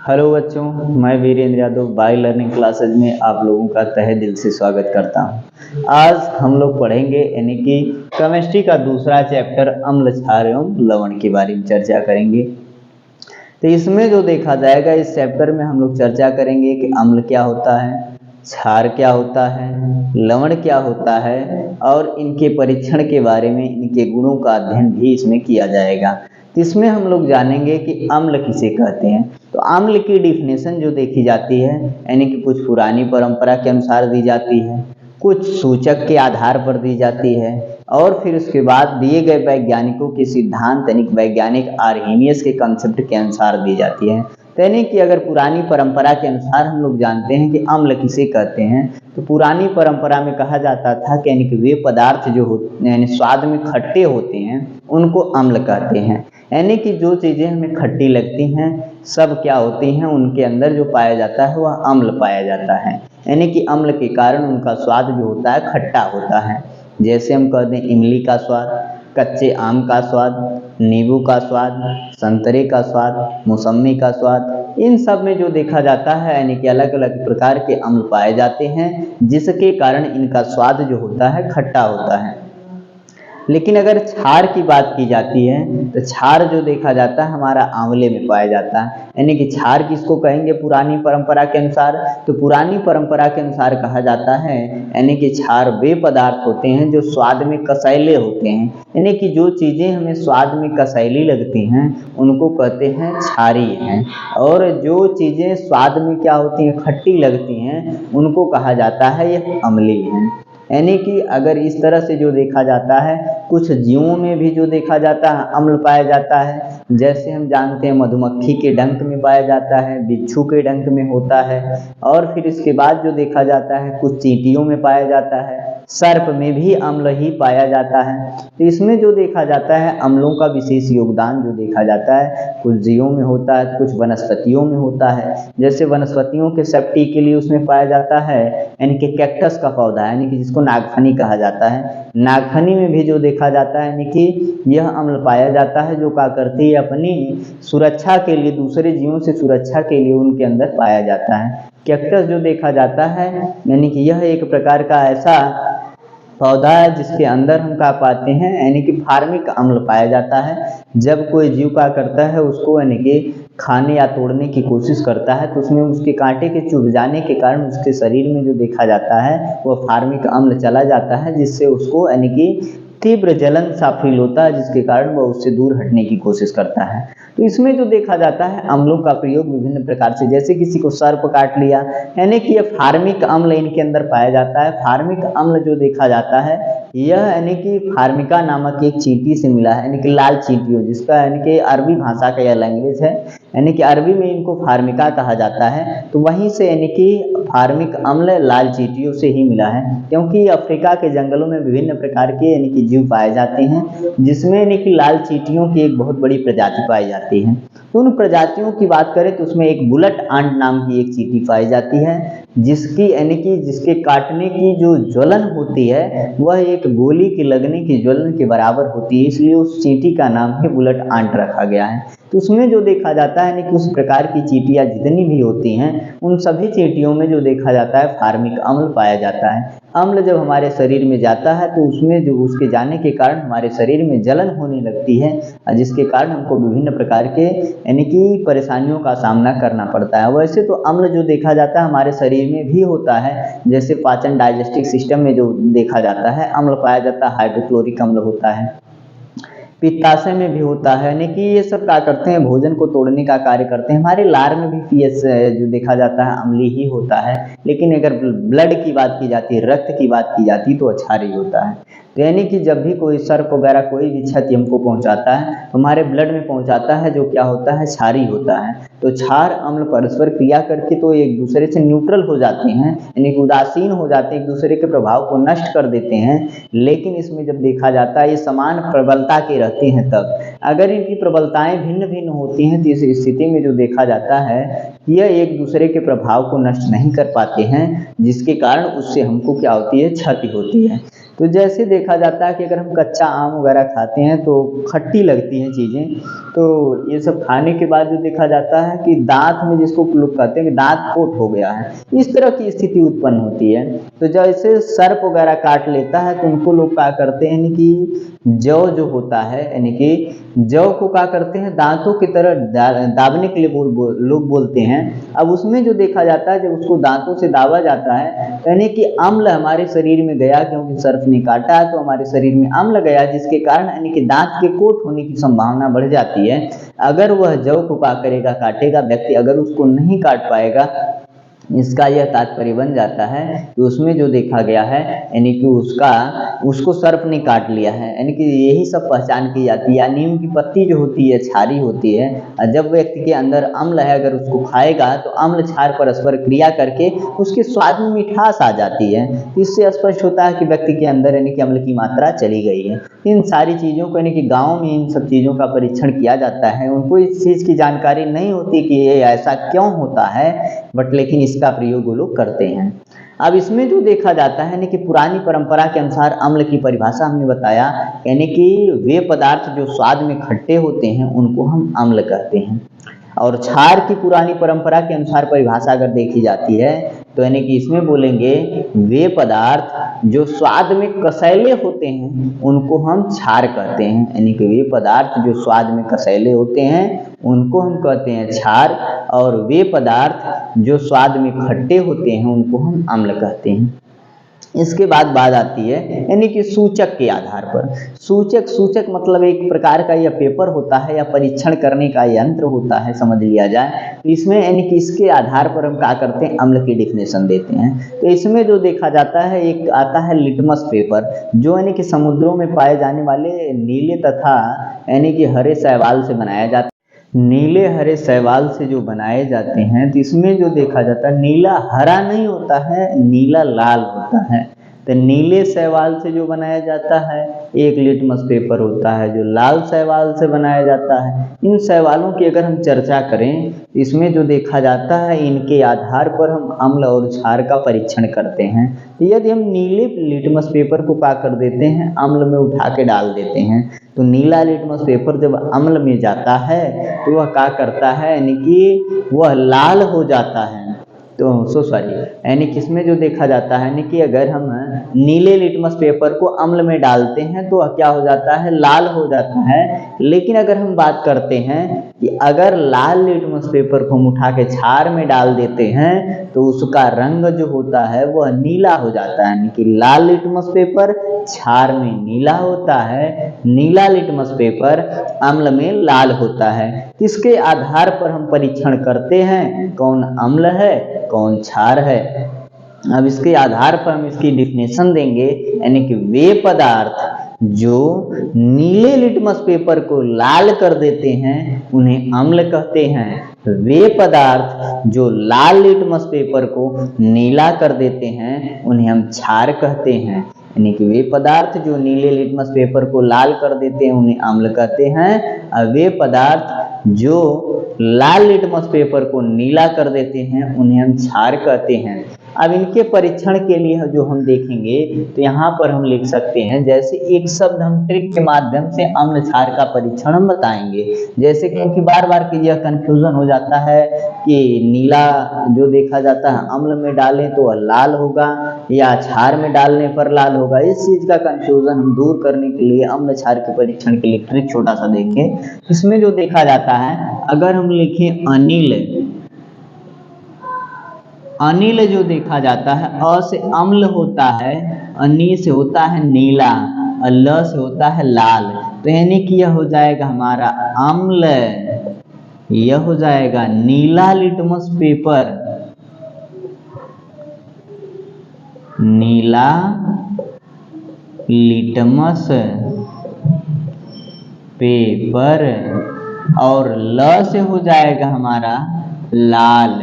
Hello बच्चों, मैं Virendra Yadav by learning classes में आप लोगों का तहे दिल से स्वागत करता हूं। आज हम लोग पढ़ेंगे यानी कि केमिस्ट्री का दूसरा चैप्टर अम्ल, क्षार एवं लवण के बारे में चर्चा करेंगे। तो इसमें जो देखा जाएगा, इस चैप्टर में हम लोग चर्चा करेंगे कि अम्ल क्या होता है, क्षार क्या होता है, लवण क्या होता है और इनके परीक्षण के बारे में, इनके गुणों का अध्ययन भी इसमें किया जाएगा। तो इसमें हम लोग जानेंगे कि अम्ल किसे कहते हैं। तो अम्ल की डिफिनेशन जो देखी जाती है यानी कि कुछ पुरानी परंपरा के अनुसार दी जाती है, कुछ सूचक के आधार पर दी जाती है और फिर उसके बाद दिए गए वैज्ञानिकों के सिद्धांत यानी वैज्ञानिक आर्हेनियस के कंसेप्ट के अनुसार दी जाती है। यानी कि अगर पुरानी परंपरा के अनुसार हम लोग जानते हैं कि अम्ल किसे कहते हैं, तो पुरानी परंपरा में कहा जाता था कि यानी कि वे पदार्थ जो होते यानी स्वाद में खट्टे होते हैं उनको अम्ल कहते हैं। यानी कि जो चीज़ें हमें खट्टी लगती हैं सब क्या होती हैं, उनके अंदर जो पाया जाता है वह अम्ल पाया जाता है। यानी कि अम्ल के कारण उनका स्वाद जो होता है खट्टा होता है। जैसे हम कहते हैं इमली का स्वाद, कच्चे आम का स्वाद, नींबू का स्वाद, संतरे का स्वाद, मौसम्मी का स्वाद, इन सब में जो देखा जाता है यानी कि अलग अलग प्रकार के अम्ल पाए जाते हैं, जिसके कारण इनका स्वाद जो होता है खट्टा होता है। लेकिन अगर क्षार की बात की जाती है तो क्षार जो देखा जाता है हमारा आंवले में पाया जाता है। यानी कि क्षार किसको कहेंगे पुरानी परंपरा के अनुसार, तो पुरानी परंपरा के अनुसार कहा जाता है यानी कि क्षार वे पदार्थ होते हैं जो स्वाद में कसैले होते हैं। यानी कि जो चीज़ें हमें स्वाद में कसैली लगती हैं उनको कहते हैं क्षारीय हैं, और जो चीज़ें स्वाद में क्या होती हैं खट्टी लगती हैं उनको कहा जाता है ये अम्लीय हैं। यानी कि अगर इस तरह से जो देखा जाता है, कुछ जीवों में भी जो देखा जाता है अम्ल पाया जाता है। जैसे हम जानते हैं मधुमक्खी के डंक में पाया जाता है, बिच्छू के डंक में होता है, और फिर इसके बाद जो देखा जाता है कुछ चींटियों में पाया जाता है, सर्प में भी अम्ल ही पाया जाता है। तो इसमें जो देखा जाता है अम्लों का विशेष योगदान जो देखा जाता है कुछ जीवों में होता है, कुछ वनस्पतियों में होता है। जैसे वनस्पतियों के सेफ्टी के लिए उसमें पाया जाता है यानी कि कैक्टस का पौधा यानी कि जिसको नागफनी कहा जाता है, नागफनी में भी जो देखा जाता है यानी कि यह अम्ल पाया जाता है जो क्या करती है अपनी सुरक्षा के लिए, दूसरे जीवों से सुरक्षा के लिए उनके अंदर पाया जाता है। कैक्टस जो देखा जाता है यानी कि यह एक प्रकार का ऐसा पौधा है जिसके अंदर हम क्या पाते हैं यानी कि फार्मिक अम्ल पाया जाता है। जब कोई जीव क्या करता है उसको यानी कि खाने या तोड़ने की कोशिश करता है तो उसमें उसके कांटे के चुभ जाने के कारण उसके शरीर में जो देखा जाता है वह फार्मिक अम्ल चला जाता है, जिससे उसको यानी कि तीव्र जलन सा फील होता है, जिसके कारण वह उससे दूर हटने की कोशिश करता है। तो इसमें जो देखा जाता है अम्लों का प्रयोग विभिन्न प्रकार से, जैसे किसी को सर्प काट लिया यानी कि यह फार्मिक अम्ल इनके अंदर पाया जाता है। फार्मिक अम्ल जो देखा जाता है यह यानी कि फार्मिका नामक एक चींटी से मिला है, यानी कि लाल चींटियों, जिसका यानी कि अरबी भाषा का यह लैंग्वेज है, यानी कि अरबी में इनको फार्मिका कहा जाता है। तो वहीं से यानी कि फार्मिक अम्ल लाल चींटियों से ही मिला है, क्योंकि अफ्रीका के जंगलों में विभिन्न प्रकार के यानी कि जीव पाए जाते हैं, जिसमें यानी कि लाल चींटियों की एक बहुत बड़ी प्रजाति पाई जाती है। तो उन प्रजातियों की बात करें तो उसमें एक बुलेट आंट नाम की एक चींटी पाई जाती है, जिसकी यानी कि जिसके काटने की जो ज्वलन होती है वह एक गोली के लगने की ज्वलन के बराबर होती है, इसलिए उस चींटी का नाम ही बुलेट आंट रखा गया है। तो उसमें जो देखा जाता है कि उस प्रकार की चींटियाँ जितनी भी होती हैं उन सभी चींटियों में जो देखा जाता है फार्मिक अम्ल पाया जाता है। अम्ल जब हमारे शरीर में जाता है तो उसमें जो उसके जाने के कारण हमारे शरीर में जलन होने लगती है, जिसके कारण हमको विभिन्न प्रकार के यानी कि परेशानियों का सामना करना पड़ता है। वैसे तो अम्ल जो देखा जाता है हमारे शरीर में भी होता है, जैसे पाचन डाइजेस्टिक सिस्टम में जो देखा जाता है अम्ल पाया जाता है, हाइड्रोक्लोरिक अम्ल होता है, पित्ताशय में भी होता है, यानी कि ये सब क्या करते हैं भोजन को तोड़ने का कार्य करते हैं। हमारे लार में भी पीएच जो देखा जाता है अम्लीय ही होता है, लेकिन अगर ब्लड की बात की जाती है, रक्त की बात की जाती है तो क्षारीय होता है। तो यानी कि जब भी कोई सर्प वगैरह कोई भी क्षति हमको पहुंचाता है तो हमारे ब्लड में पहुंचाता है, जो क्या होता है क्षारीय होता है। तो क्षार अम्ल परस्पर क्रिया करके तो एक दूसरे से न्यूट्रल हो जाते हैं, यानी कि उदासीन हो जाते हैं, एक दूसरे के प्रभाव को नष्ट कर देते हैं। लेकिन इसमें जब देखा जाता है ये समान प्रबलता के रहते हैं, तब अगर इनकी प्रबलताएं भिन्न भिन्न होती हैं तो इस स्थिति में जो देखा जाता है यह एक दूसरे के प्रभाव को नष्ट नहीं कर पाते हैं, जिसके कारण उससे हमको क्या होती है क्षति होती है। तो जैसे देखा जाता है कि अगर हम कच्चा आम वगैरह खाते हैं तो खट्टी लगती हैं चीज़ें, तो ये सब खाने के बाद जो देखा जाता है कि दांत में, जिसको लोग कहते हैं कि दांत कोट हो गया है, इस तरह की स्थिति उत्पन्न होती है। तो जैसे सर्प वगैरह काट लेता है तो उनको लोग क्या करते हैं, यानी कि जौ जो होता है, यानी कि जौ को क्या करते हैं, दांतों की तरह दाबने के लिए लोग बोलते हैं। अब उसमें जो देखा जाता है, जब उसको दांतों से दाबा जाता है, यानी कि अम्ल हमारे शरीर में गया, क्योंकि सर्प ने काटा है तो हमारे शरीर में अम्ल गया, जिसके कारण यानी कि दांत के कोट होने की संभावना बढ़ जाती है। अगर वह जौ को क्या करेगा, काटेगा व्यक्ति, अगर उसको नहीं काट पाएगा, इसका यह तात्पर्य बन जाता है कि उसमें जो देखा गया है, यानी कि उसको सर्प ने काट लिया है, यानी कि यही सब पहचान की जाती है। या नीम की पत्ती जो होती है, क्षारी होती है, और जब व्यक्ति के अंदर अम्ल है, अगर उसको खाएगा तो अम्ल क्षार परस्पर क्रिया करके उसके स्वाद में मिठास आ जाती है। इससे स्पष्ट होता है कि व्यक्ति के अंदर यानी कि अम्ल की मात्रा चली गई है। इन सारी चीज़ों को, यानी कि गाँव में इन सब चीज़ों का परीक्षण किया जाता है। उनको इस चीज़ की जानकारी नहीं होती कि ये ऐसा क्यों होता है, बट लेकिन इसका प्रयोग वो लोग करते हैं। अब इसमें जो देखा जाता है, यानी कि पुरानी परंपरा के अनुसार अम्ल की परिभाषा हमने बताया, यानी कि वे पदार्थ जो स्वाद में खट्टे होते हैं उनको हम अम्ल कहते हैं। और क्षार की पुरानी परंपरा के अनुसार परिभाषा अगर देखी जाती है तो यानी कि इसमें बोलेंगे वे पदार्थ जो स्वाद में कसैले होते हैं उनको हम क्षार कहते हैं। यानी कि वे पदार्थ जो स्वाद में कसैले होते हैं उनको हम कहते हैं क्षार, और वे पदार्थ जो स्वाद में खट्टे होते हैं उनको हम अम्ल कहते हैं। इसके बाद बात आती है यानी कि सूचक के आधार पर। सूचक मतलब एक प्रकार का यह पेपर होता है या परीक्षण करने का यंत्र होता है, समझ लिया जाए। तो इसमें यानी कि इसके आधार पर हम क्या करते हैं, अम्ल की डिफिनेशन देते हैं। तो इसमें जो देखा जाता है, एक आता है लिटमस पेपर, जो यानी कि समुद्रों में पाए जाने वाले नीले तथा यानी कि हरे शैवाल से बनाया जाता है। नीले हरे शैवाल से जो बनाए जाते हैं, तो इसमें जो देखा जाता है, नीला हरा नहीं होता है, नीला लाल होता है। तो नीले शैवाल से जो बनाया जाता है एक लिटमस पेपर होता है जो लाल शैवाल से बनाया जाता है। इन शैवालों की अगर हम चर्चा करें, इसमें जो देखा जाता है इनके आधार पर हम अम्ल और क्षार का परीक्षण करते हैं। तो यदि हम नीले लिटमस पेपर को क्या कर देते हैं, अम्ल में उठा के डाल देते हैं, तो नीला लिटमस पेपर जब अम्ल में जाता है तो वह क्या करता है, यानी कि वह लाल हो जाता है। तो यानी कि इसमें जो देखा जाता है, यानी कि अगर हम नीले लिटमस पेपर को अम्ल में डालते हैं तो क्या हो जाता है, लाल हो जाता है। लेकिन अगर हम बात करते हैं कि अगर लाल लिटमस पेपर को हम उठा के क्षार में डाल देते हैं तो उसका रंग जो होता है वह नीला हो जाता है। यानी कि लाल लिटमस पेपर क्षार में नीला होता है, नीला लिटमस पेपर अम्ल में लाल होता है। इसके आधार पर हम परीक्षण करते हैं कौन अम्ल है कौन क्षार है। अब इसके आधार पर हम इसकी डिफिनेशन देंगे, यानी कि वे पदार्थ जो नीले लिटमस पेपर को लाल कर देते हैं उन्हें अम्ल कहते हैं। वे पदार्थ जो लाल लिटमस पेपर को नीला कर देते हैं उन्हें हम क्षार कहते हैं। यानी कि वे पदार्थ जो नीले लिटमस पेपर को लाल कर देते हैं उन्हें अम्ल कहते हैं, और वे पदार्थ जो लाल लिटमस पेपर को नीला कर देते हैं उन्हें हम क्षार कहते हैं। अब इनके परीक्षण के लिए जो हम देखेंगे तो यहाँ पर हम लिख सकते हैं, जैसे एक शब्द हम ट्रिक के माध्यम से अम्ल क्षार का परीक्षण हम बताएंगे। जैसे क्योंकि बार बार के यह कंफ्यूजन हो जाता है कि नीला जो देखा जाता है अम्ल में डालें तो वह लाल होगा या क्षार में डालने पर लाल होगा। इस चीज का कंफ्यूजन हम दूर करने के लिए अम्ल क्षार के परीक्षण के लिए ट्रिक छोटा सा देखें। इसमें जो देखा जाता है, अगर हम लिखें अनिल जो देखा जाता है, अ से अम्ल होता है, अनि से होता है नीला, और ल से होता है लाल। तो यानी कि यह हो जाएगा हमारा अम्ल, यह हो जाएगा नीला लिटमस पेपर, नीला लिटमस पेपर, और ल से हो जाएगा हमारा लाल।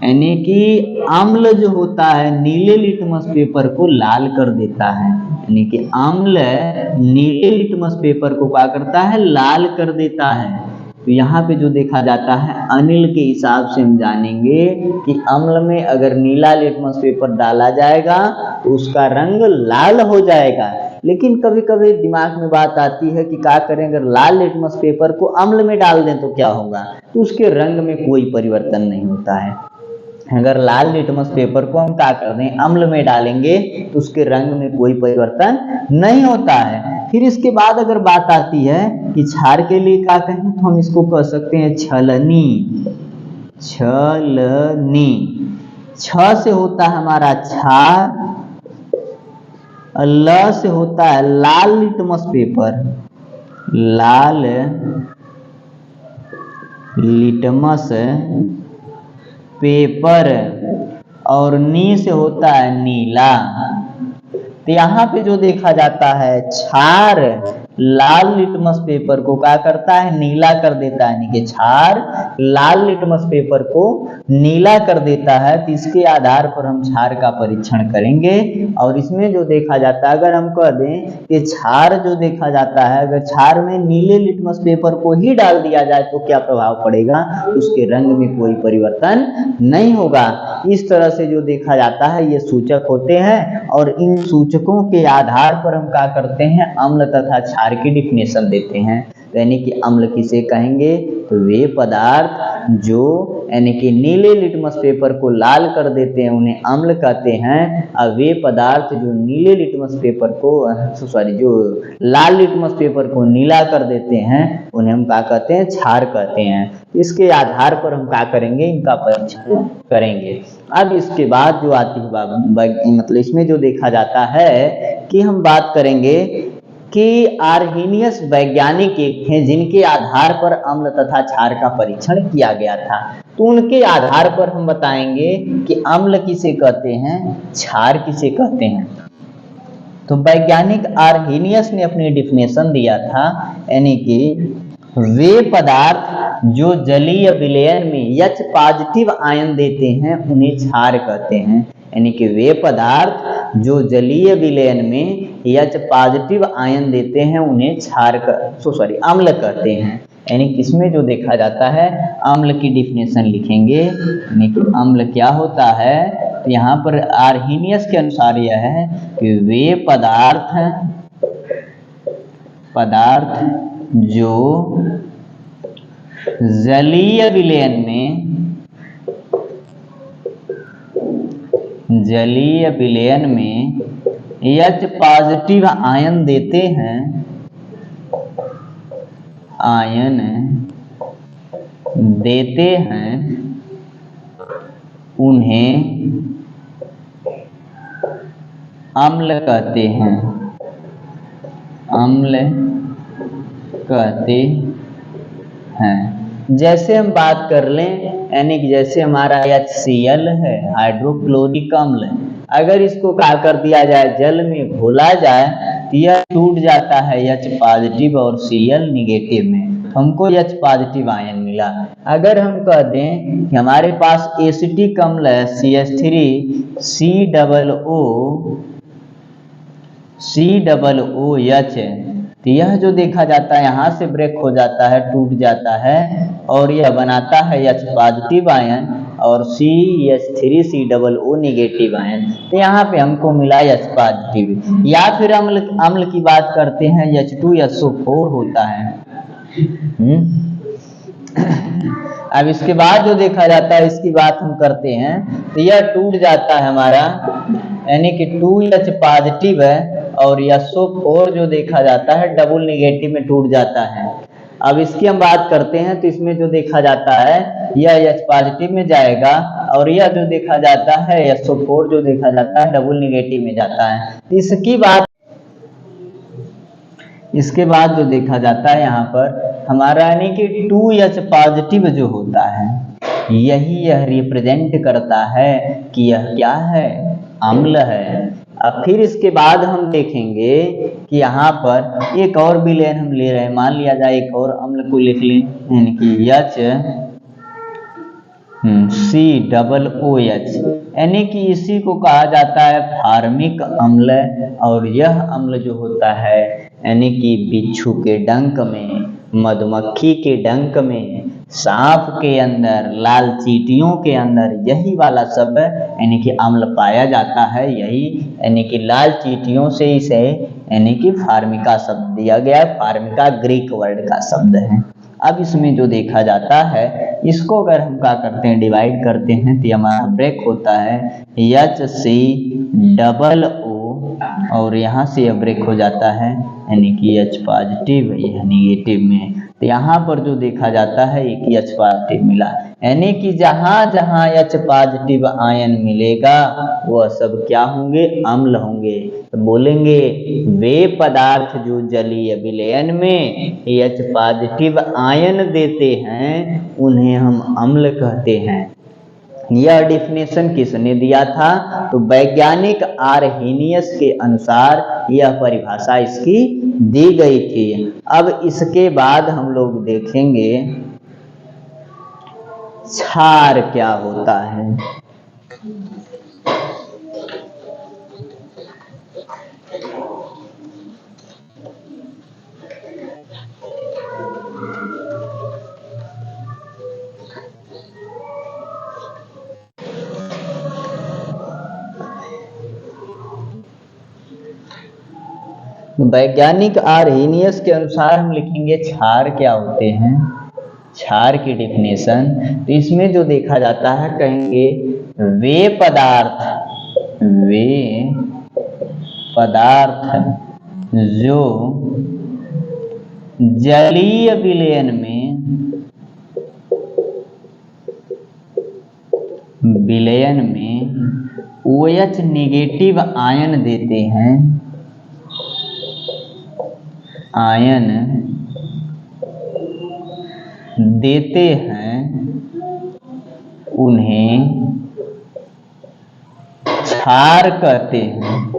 यानी कि अम्ल जो होता है नीले लिटमस पेपर को लाल कर देता है। यानी कि अम्ल नीले लिटमस पेपर को क्या करता है, लाल कर देता है। तो यहाँ पे जो देखा जाता है अनिल के हिसाब से हम जानेंगे कि अम्ल में अगर नीला लिटमस पेपर डाला जाएगा तो उसका रंग लाल हो जाएगा। लेकिन कभी कभी दिमाग में बात आती है कि क्या करें, अगर लाल लिटमस पेपर को अम्ल में डाल दें तो क्या होगा, तो उसके रंग में कोई परिवर्तन नहीं होता है। अगर लाल लिटमस पेपर को हम क्या कर दें, अम्ल में डालेंगे तो उसके रंग में कोई परिवर्तन नहीं होता है। फिर इसके बाद अगर बात आती है कि क्षार के लिए क्या कहें, तो हम इसको कह सकते हैं छलनी। छलनी, छ से होता है हमारा क्षार, ल से होता है लाल लिटमस पेपर, लाल लिटमस पेपर, और नी से होता है नीला। तो यहाँ पे जो देखा जाता है क्षार लाल लिटमस पेपर को क्या करता है, नीला कर देता है, यानी कि क्षार लाल लिटमस पेपर को नीला कर देता है। तो इसके आधार पर हम क्षार का परीक्षण करेंगे। और इसमें जो देखा जाता है, अगर हम कह दें कि क्षार जो देखा जाता है, अगर क्षार में नीले लिटमस पेपर को ही डाल दिया जाए तो क्या प्रभाव पड़ेगा, उसके रंग में कोई परिवर्तन नहीं होगा। इस तरह से जो देखा जाता है ये सूचक होते हैं, और इन सूचकों के आधार पर हम क्या करते हैं, अम्ल तथा क्षार की डिफिनेशन देते हैं। यानी कि अम्ल किसे कहेंगे, तो वे पदार्थ जो यानी कि नीले लिटमस पेपर को लाल कर देते हैं उन्हें अम्ल कहते हैं, और वे पदार्थ जो नीले लिटमस पेपर को जो लाल लिटमस पेपर को नीला कर देते हैं उन्हें हम क्या कहते हैं, क्षार कहते हैं। इसके आधार पर हम क्या करेंगे, इनका परीक्षण करेंगे। अब इसके बाद जो आती है मतलब इसमें जो देखा जाता है कि हम बात करेंगे कि आर्हीनियस वैज्ञानिक एक थे जिनके आधार पर अम्ल तथा क्षार का परीक्षण किया गया था। तो उनके आधार पर हम बताएंगे कि अम्ल किसे कहते हैं, क्षार किसे कहते हैं। तो वैज्ञानिक आर्हीनियस ने अपनी डिफिनेशन दिया था, यानी कि वे पदार्थ जो जलीय विलयन में H पॉजिटिव आयन देते हैं उन्हें क्षार कहते हैं। यानी कि वे पदार्थ जो जलीय विलयन में H पॉजिटिव आयन देते हैं उन्हें अम्ल कहते हैं। यानी कि इसमें जो देखा जाता है अम्ल की डिफिनेशन लिखेंगे, यानी कि अम्ल क्या होता है। तो यहाँ पर आर्हीनियस के अनुसार यह है कि वे पदार्थ जो जलीय विलयन में H पॉजिटिव आयन देते हैं, उन्हें अम्ल कहते हैं। जैसे हम बात कर लें, यानी कि जैसे हमारा HCl है, हाइड्रोक्लोरिक अम्ल, अगर इसको क्या कर दिया जाए, जल में घोला जाए तो यह टूट जाता है H पॉजिटिव और Cl निगेटिव में, हमको H पॉजिटिव आयन मिला। अगर हम कह दें कि हमारे पास एसिटिक अम्ल है CH3COOH, तो यह जो देखा जाता है यहाँ से ब्रेक हो जाता है, टूट जाता है, और यह बनाता है H पॉजिटिव आयन और CH3COO निगेटिव आयन। तो यहाँ पे हमको मिला H पॉजिटिव। या फिर अम्ल की बात करते हैं, H2SO4 होता है। अब इसके बाद जो देखा जाता है इसकी बात हम करते हैं, तो यह टूट जाता है हमारा, यानी कि 2H पॉजिटिव है, और SO4 जो देखा जाता है डबल निगेटिव में टूट जाता है। अब इसकी हम बात करते हैं, तो इसमें जो देखा जाता है यह H पॉजिटिव में जाएगा, और यह जो देखा जाता है SO4 जो देखा जाता है डबल निगेटिव में जाता है। इसके बाद जो देखा जाता है यहाँ पर हमारा, यानी कि 2H पॉजिटिव जो होता है यह रिप्रेजेंट करता है कि यह क्या है, अम्ल है। अब फिर इसके बाद हम देखेंगे कि यहाँ पर एक और विलयन हम ले रहे हैं, मान लिया जाए एक और अम्ल को लिख लें, यानी कि HCOOH, यानी कि इसी को कहा जाता है फार्मिक अम्ल। और यह अम्ल जो होता है यानी कि बिच्छू के डंक में मधुमक्खी के डंक में, सांप के अंदर, लाल चींटियों के अंदर यही वाला शब्द यानी कि अम्ल पाया जाता है। यही यानी कि लाल चींटियों से इसे यानी कि फार्मिका शब्द दिया गया है। फार्मिका ग्रीक वर्ड का शब्द है। अब इसमें जो देखा जाता है, इसको अगर हम क्या करते हैं, डिवाइड करते हैं, तो हमारा ब्रेक होता है HCOO और यहाँ से यह ब्रेक हो जाता है यानी कि H पॉजिटिव, यह निगेटिव में। तो यहाँ पर जो देखा जाता है एक ही H पॉजिटिव मिला, यानी कि जहाँ जहाँ H पॉजिटिव आयन मिलेगा वह सब क्या होंगे, अम्ल होंगे। तो बोलेंगे वे पदार्थ जो जलीय विलयन में H पॉजिटिव आयन देते हैं उन्हें हम अम्ल कहते हैं। यह डिफिनेशन किसने दिया था, तो वैज्ञानिक आर्हेनियस के अनुसार यह परिभाषा इसकी दी गई थी। अब इसके बाद हम लोग देखेंगे क्षार क्या होता है। वैज्ञानिक आर्हेनियस के अनुसार हम लिखेंगे क्षार क्या होते हैं, क्षार की डिफिनेशन। तो इसमें जो देखा जाता है, कहेंगे वे पदार्थ जो जलीय विलयन में OH निगेटिव आयन देते हैं, उन्हें क्षार कहते हैं।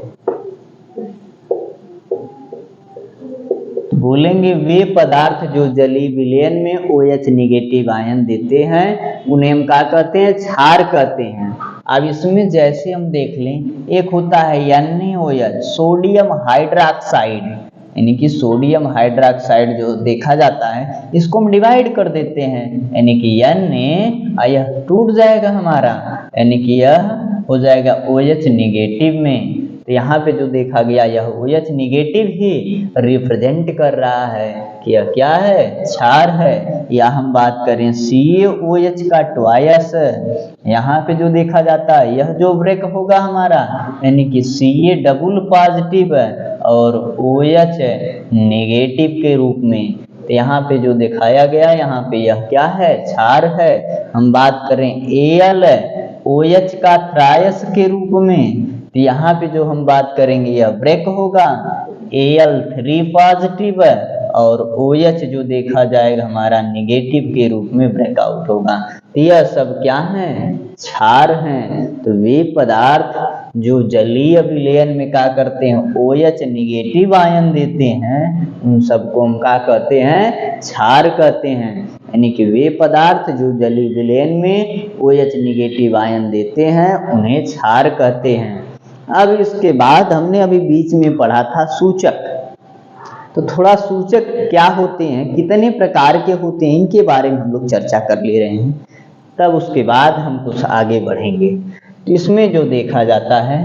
तो बोलेंगे वे पदार्थ जो जलीय विलयन में OH निगेटिव आयन देते हैं उन्हें हम क्या कहते हैं, क्षार कहते हैं। अब इसमें जैसे हम देख लें, एक होता है NaOH, सोडियम हाइड्रोक्साइड, यानी कि सोडियम हाइड्रोक्साइड जो देखा जाता है, इसको हम डिवाइड कर देते हैं, यानी कि Na यह टूट जाएगा हमारा, यानी कि यह हो जाएगा OH निगेटिव में। तो यहाँ पे जो देखा गया यह OH निगेटिव ही रिप्रेजेंट कर रहा है कि यह क्या है, क्षार है। या हम बात करें CaOH का ट्वाइस, यहाँ पे जो देखा जाता है यह जो ब्रेक होगा हमारा, यानी कि Ca डबल पॉजिटिव और OH नेगेटिव के रूप में। तो यहाँ पे जो दिखाया गया, यहाँ पे यह क्या है, क्षार है। हम बात करें AlOH का थ्रायस के रूप में, तो यहाँ पे जो हम बात करेंगे यह ब्रेक होगा, Al3 पॉजिटिव और OH जो देखा जाएगा हमारा नेगेटिव के रूप में ब्रेकआउट होगा। तो यह सब क्या है, क्षार हैं। तो वे पदार्थ जो जलीय विलयन में क्या करते हैं, OH निगेटिव आयन देते हैं, उन सबको हम क्या कहते हैं, क्षार कहते हैं। यानी कि वे पदार्थ जो जलीय विलयन में OH निगेटिव आयन देते हैं उन्हें क्षार कहते हैं। अब इसके बाद हमने अभी बीच में पढ़ा था सूचक। तो थोड़ा सूचक क्या होते हैं, कितने प्रकार के होते हैं, इनके बारे में हम लोग चर्चा कर ले रहे हैं। तब उसके बाद हम कुछ आगे बढ़ेंगे। तो इसमें जो देखा जाता है,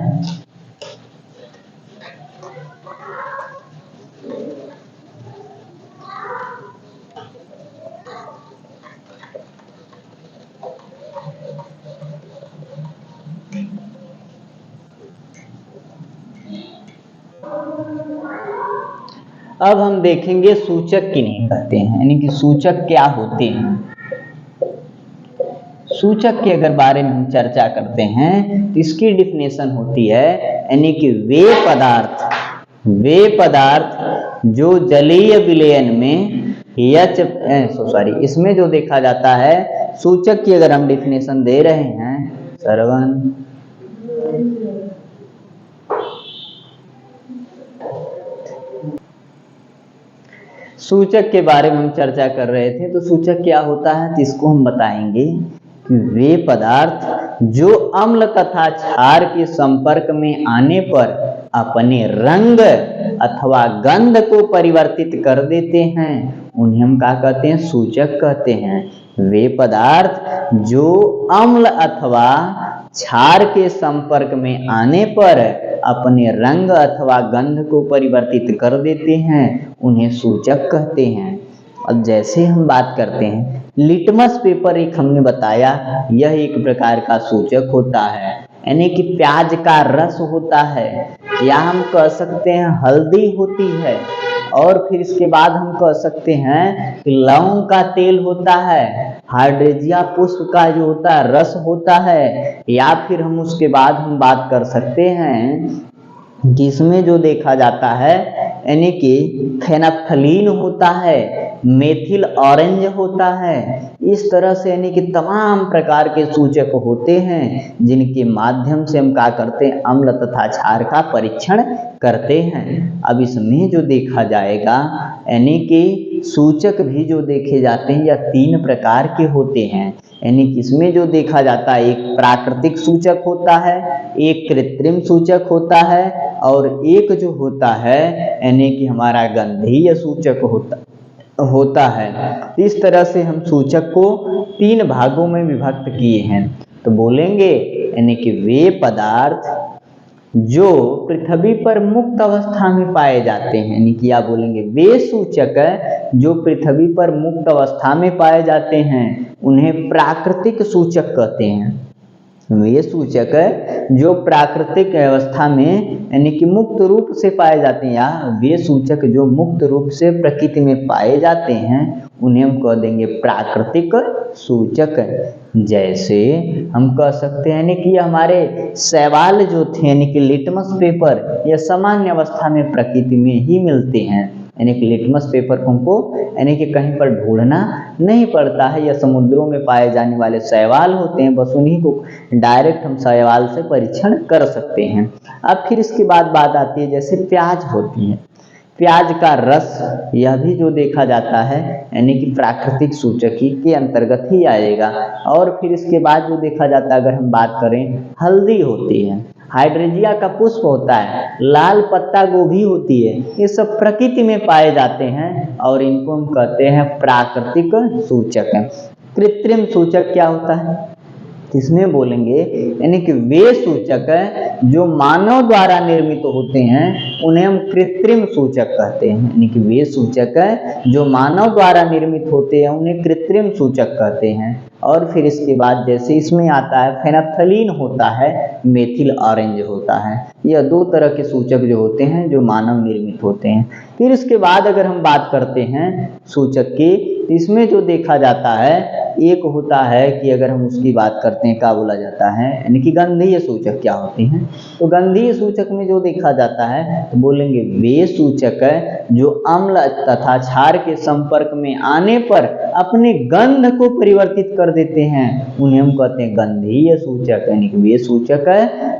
अब हम देखेंगे सूचक किन्हें कहते हैं, यानी कि सूचक क्या होते हैं। सूचक के अगर बारे में हम चर्चा करते हैं तो इसकी डिफिनेशन होती है, यानी कि वे पदार्थ जो जलीय विलयन में इसमें जो देखा जाता है, सूचक की अगर हम डिफिनेशन दे रहे हैं, श्रवण सूचक के बारे में हम चर्चा कर रहे थे। तो सूचक क्या होता है, तो इसको हम बताएंगे कि वे पदार्थ जो अम्ल तथा क्षार के संपर्क में आने पर अपने रंग अथवा गंध को परिवर्तित कर देते हैं, उन्हें हम क्या कहते हैं, सूचक कहते हैं। वे पदार्थ जो अम्ल अथवा क्षार के संपर्क में आने पर अपने रंग अथवा गंध को परिवर्तित कर देते हैं, उन्हें सूचक कहते हैं। अब जैसे हम बात करते हैं लिटमस पेपर, एक हमने बताया यह एक प्रकार का सूचक होता है, यानी कि प्याज का रस होता है, या हम कह सकते हैं हल्दी होती है, और फिर इसके बाद हम कह सकते हैं कि लौंग का तेल होता है, हाइड्रेंजिया पुष्प का जो होता है रस होता है, या फिर हम उसके बाद हम बात कर सकते हैं कि इसमें जो देखा जाता है यानी कि फेनाफ्थलीन होता है, मेथिल ऑरेंज होता है। इस तरह से यानी कि तमाम प्रकार के सूचक होते हैं जिनके माध्यम से हम क्या करते हैं, अम्ल तथा क्षार का परीक्षण करते हैं। अब इसमें जो देखा जाएगा यानी कि सूचक भी जो देखे जाते हैं यह 3 प्रकार के होते हैं, यानी कि इसमें जो देखा जाता है एक प्राकृतिक सूचक होता है, एक कृत्रिम सूचक होता है, और एक जो होता है यानी कि हमारा गंधीय सूचक होता है। इस तरह से हम सूचक को 3 भागों में विभक्त किए हैं। तो बोलेंगे यानी कि वे पदार्थ जो पृथ्वी पर मुक्त अवस्था में पाए जाते हैं, यानी कि आप बोलेंगे वे सूचक जो पृथ्वी पर मुक्त अवस्था में पाए जाते हैं उन्हें प्राकृतिक सूचक कहते हैं। वे सूचक जो प्राकृतिक अवस्था में यानी कि मुक्त रूप से पाए जाते हैं, या वे सूचक जो मुक्त रूप से प्रकृति में पाए जाते हैं उन्हें हम कह देंगे प्राकृतिक सूचक। जैसे हम कह सकते हैं कि हमारे शैवाल जो थे यानी कि लिटमस पेपर, यह सामान्य अवस्था में प्रकृति में ही मिलते हैं, यानी कि लिटमस पेपर को हमको यानी कि कहीं पर ढूंढना नहीं पड़ता है। यह समुद्रों में पाए जाने वाले शैवाल होते हैं, बस उन्हीं को डायरेक्ट हम शैवाल से परीक्षण कर सकते हैं। अब फिर इसके बाद बात आती है जैसे प्याज होती है, प्याज का रस, यह भी जो देखा जाता है यानी कि प्राकृतिक सूचक ही के अंतर्गत ही आएगा। और फिर इसके बाद जो देखा जाता है अगर हम बात करें, हल्दी होती है, हाइड्रेंजिया का पुष्प होता है, लाल पत्ता गोभी होती है, ये सब प्रकृति में पाए जाते हैं और इनको हम कहते हैं प्राकृतिक सूचक। कृत्रिम सूचक क्या होता है, इसमें बोलेंगे यानी कि वे सूचक जो मानव द्वारा निर्मित होते हैं उन्हें हम कृत्रिम सूचक कहते हैं, यानी कि वे सूचक जो मानव द्वारा निर्मित होते हैं उन्हें कृत्रिम सूचक कहते हैं। और फिर इसके बाद जैसे इसमें आता है फेनाफ्थलीन होता है, मेथिल ऑरेंज होता है, यह 2 तरह के सूचक जो होते हैं जो मानव निर्मित होते हैं। फिर इसके बाद अगर हम बात करते हैं सूचक की, इसमें जो देखा जाता है एक होता है कि अगर हम उसकी बात करते हैं क्या बोला जाता है, यानी कि गंधीय सूचक क्या होते हैं। तो गंधीय सूचक में जो देखा जाता है तो बोलेंगे वे सूचक जो अम्ल तथा क्षार के संपर्क में आने पर अपने गंध को परिवर्तित कर देते हैं, उन्हें हम कहते हैं गंधीय सूचक। यानी कि वे सूचक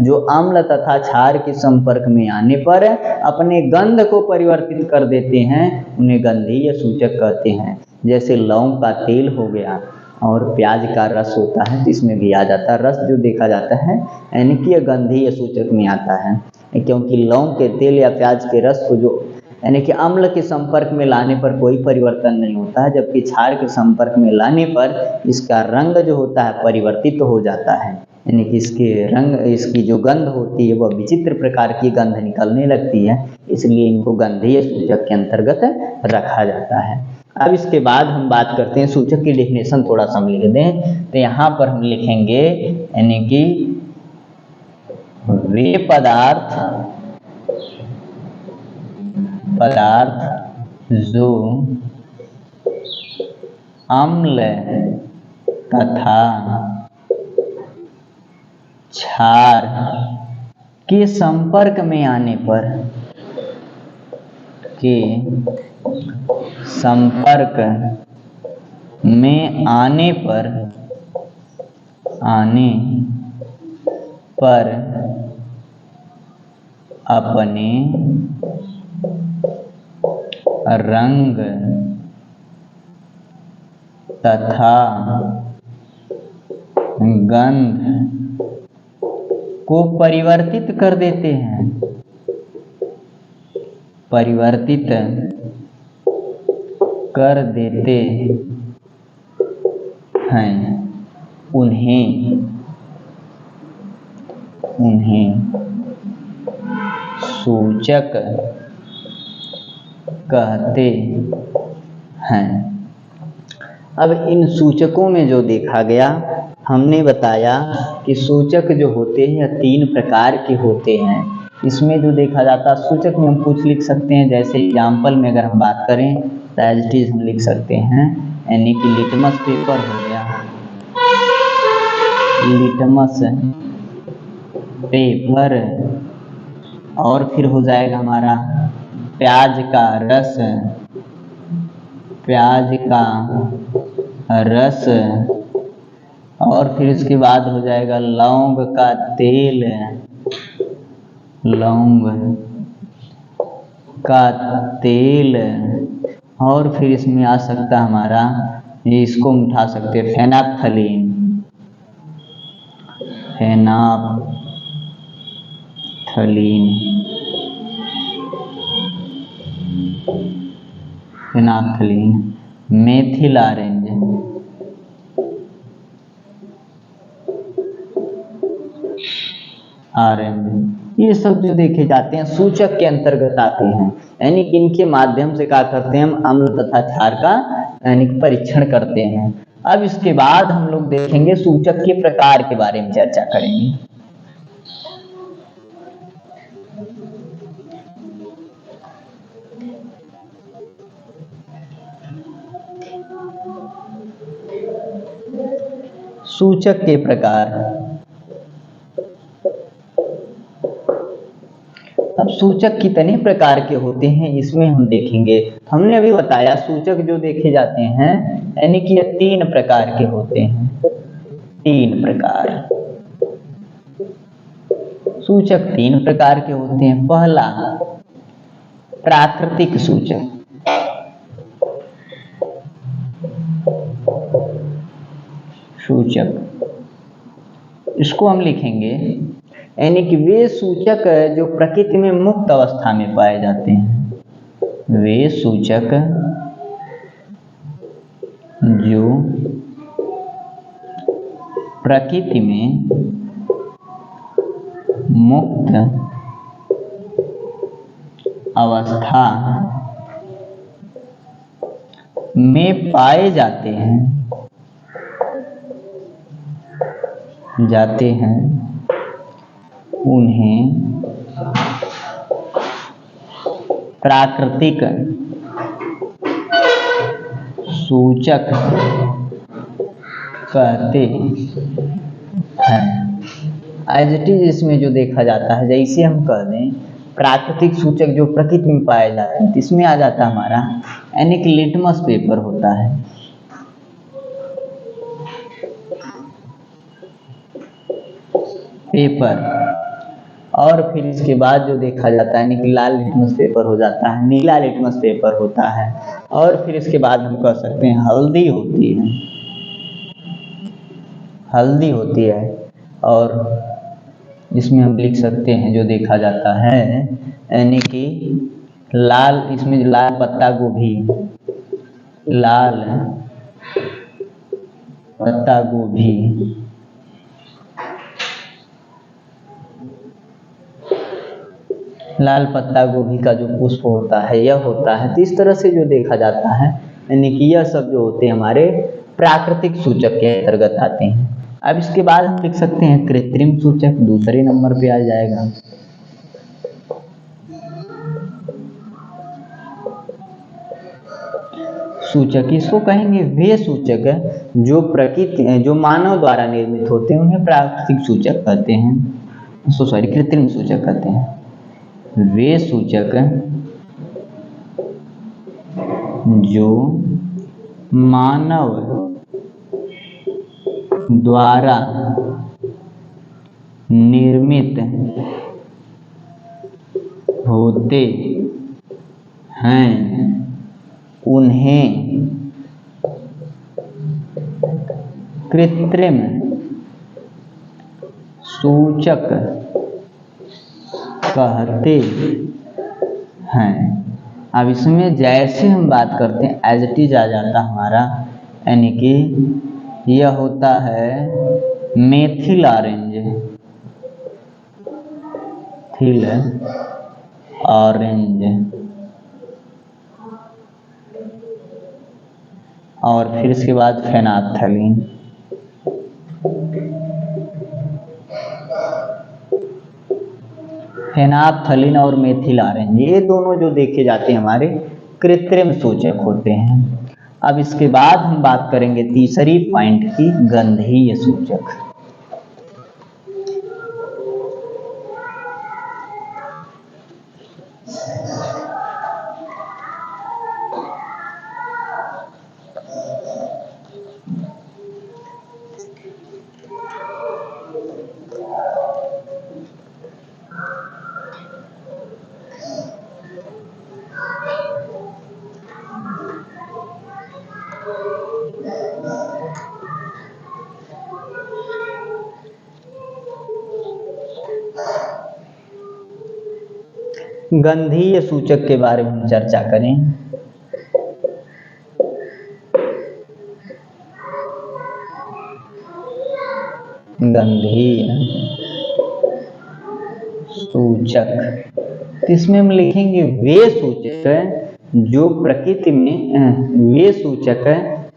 जो अम्ल तथा क्षार के संपर्क में आने पर अपने गंध को परिवर्तित कर देते हैं उन्हें गंधीय सूचक कहते हैं। जैसे लौंग का तेल हो गया और प्याज का रस होता है, तो इसमें भी आ जाता है रस जो देखा जाता है यानी कि गंधीय सूचक में आता है, क्योंकि लौंग के तेल या प्याज के रस को जो यानी कि अम्ल के संपर्क में लाने पर कोई परिवर्तन नहीं होता है, जबकि क्षार के संपर्क में लाने पर इसका रंग जो होता है परिवर्तित हो जाता है, यानी कि इसके रंग, इसकी जो गंध होती है वह विचित्र प्रकार की गंध निकलने लगती है, इसलिए इनको गंधीय सूचक के अंतर्गत रखा जाता है। अब इसके बाद हम बात करते हैं सूचक की डेफिनेशन, थोड़ा सा हम लिख दें तो यहाँ पर हम लिखेंगे यानी कि वे पदार्थ जो अम्ल तथा क्षार के संपर्क में आने पर अपने रंग तथा गंध को परिवर्तित कर देते कर देते हैं, उन्हें सूचक कहते हैं। अब इन सूचकों में जो देखा गया, हमने बताया कि सूचक जो होते हैं 3 प्रकार के होते हैं। इसमें जो देखा जाता है सूचक में हम कुछ लिख सकते हैं, जैसे एग्जाम्पल में अगर हम बात करें तो एज इट इज हम लिख सकते हैं, यानी कि लिटमस पेपर हो गया, लिटमस पेपर, और फिर हो जाएगा हमारा प्याज का रस, प्याज का रस, और फिर इसके बाद हो जाएगा लौंग का तेल, लौंग का तेल, और फिर इसमें आ सकता हमारा, ये इसको हम उठा सकते हैं फेनाफ्थलीन, फेनाफ्थलीन, मेथिल ऑरेंज, ये सब जो देखे जाते हैं सूचक के अंतर्गत आते हैं, यानी कि इनके माध्यम से क्या करते हैं हम अम्ल तथा क्षार का यानी कि परीक्षण करते हैं। अब इसके बाद हम लोग देखेंगे सूचक के प्रकार के बारे में चर्चा करेंगे। सूचक के प्रकार। अब सूचक कितने प्रकार के होते हैं इसमें हम देखेंगे। हमने अभी बताया सूचक जो देखे जाते हैं यानी कि 3 प्रकार के होते हैं, 3 प्रकार। सूचक 3 प्रकार के होते हैं। पहला प्राकृतिक सूचक, इसको हम लिखेंगे यानी कि वे सूचक जो प्रकृति में मुक्त अवस्था में पाए जाते हैं, वे सूचक जो प्रकृति में मुक्त अवस्था में पाए जाते हैं, उन्हें प्राकृतिक सूचक कहते हैं। एज इट इज इसमें जो देखा जाता है, जैसे हम कह दें प्राकृतिक सूचक जो प्रकृति में पाए जाते हैं, इसमें आ जाता है हमारा यानी कि लिटमस पेपर होता है, और फिर इसके बाद जो देखा जाता है यानी कि लाल लिटमस पेपर हो जाता है, नीला लिटमस पेपर होता है, और फिर इसके बाद हम कह सकते हैं हल्दी होती है, और इसमें हम लिख सकते हैं जो देखा जाता है यानी कि लाल, इसमें लाल पत्ता गोभी, लाल पत्ता गोभी का जो पुष्प होता है यह होता है। तो इस तरह से जो देखा जाता है यानी कि यह सब जो होते हैं हमारे प्राकृतिक सूचक के अंतर्गत आते हैं। अब इसके बाद हम लिख सकते हैं कृत्रिम सूचक, दूसरे नंबर पे आ जाएगा। सूचक इसको कहेंगे वे सूचक जो प्रकृति जो मानव द्वारा निर्मित होते हैं, उन्हें प्राकृतिक सूचक कहते हैं, कृत्रिम सूचक कहते हैं। वे सूचक जो मानव द्वारा निर्मित होते हैं, उन्हें कृत्रिम सूचक कहते हैं। अब इसमें जैसे हम बात करते हैं एज इट इज आ जाता हमारा, यानी कि यह होता है मेथिल ऑरेंज, थिल ऑरेंज, और फिर इसके बाद फेनाप्थलीन। फेनाप्थलीन और मेथिल ऑरेंज, ये दोनों जो देखे जाते हैं हमारे कृत्रिम सूचक होते हैं। अब इसके बाद हम बात करेंगे तीसरी पॉइंट की, गंधीय सूचक। गंधीय सूचक के बारे में हम चर्चा करें। गंधीय सूचक, इसमें हम लिखेंगे वे सूचक जो प्रकृति में, वे सूचक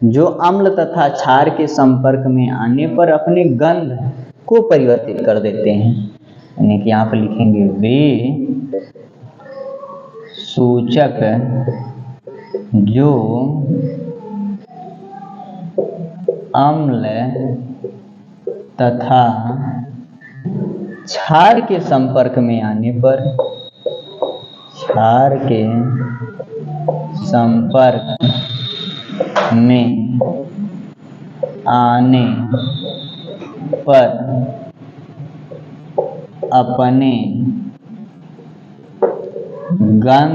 जो अम्ल तथा क्षार के संपर्क में आने पर अपने गंध को परिवर्तित कर देते हैं। यानी कि यहाँ पर लिखेंगे वे सूचक जो अम्ल तथा क्षार के संपर्क में आने पर, क्षार के संपर्क में आने पर अपने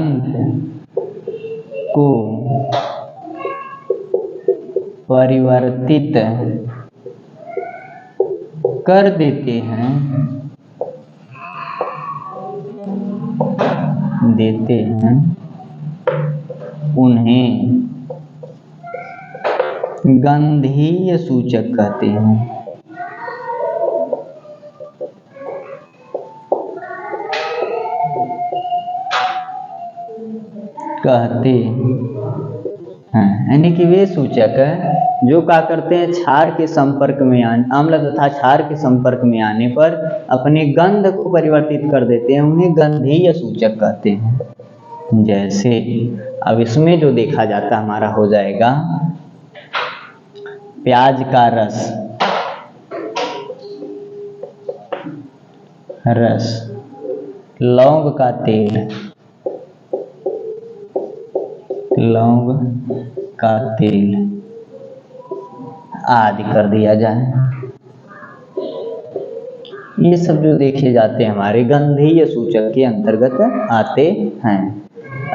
गंध को परिवर्तित कर देते हैं, उन्हें गंधीय सूचक कहते हैं। यानी कि वे सूचक जो क्या करते हैं, क्षार के संपर्क में अम्ल तथा क्षार के संपर्क में आने पर अपने गंध को परिवर्तित कर देते हैं, उन्हें गंधीय सूचक कहते हैं। जैसे अब इसमें जो देखा जाता हमारा हो जाएगा प्याज का रस, लौंग का तेल, आदि कर दिया जाए। ये सब जो देखे जाते हैं हमारे गंधीय सूचक के अंतर्गत आते हैं।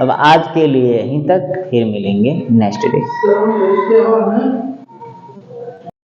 अब आज के लिए यहीं तक, फिर मिलेंगे नेक्स्ट डे।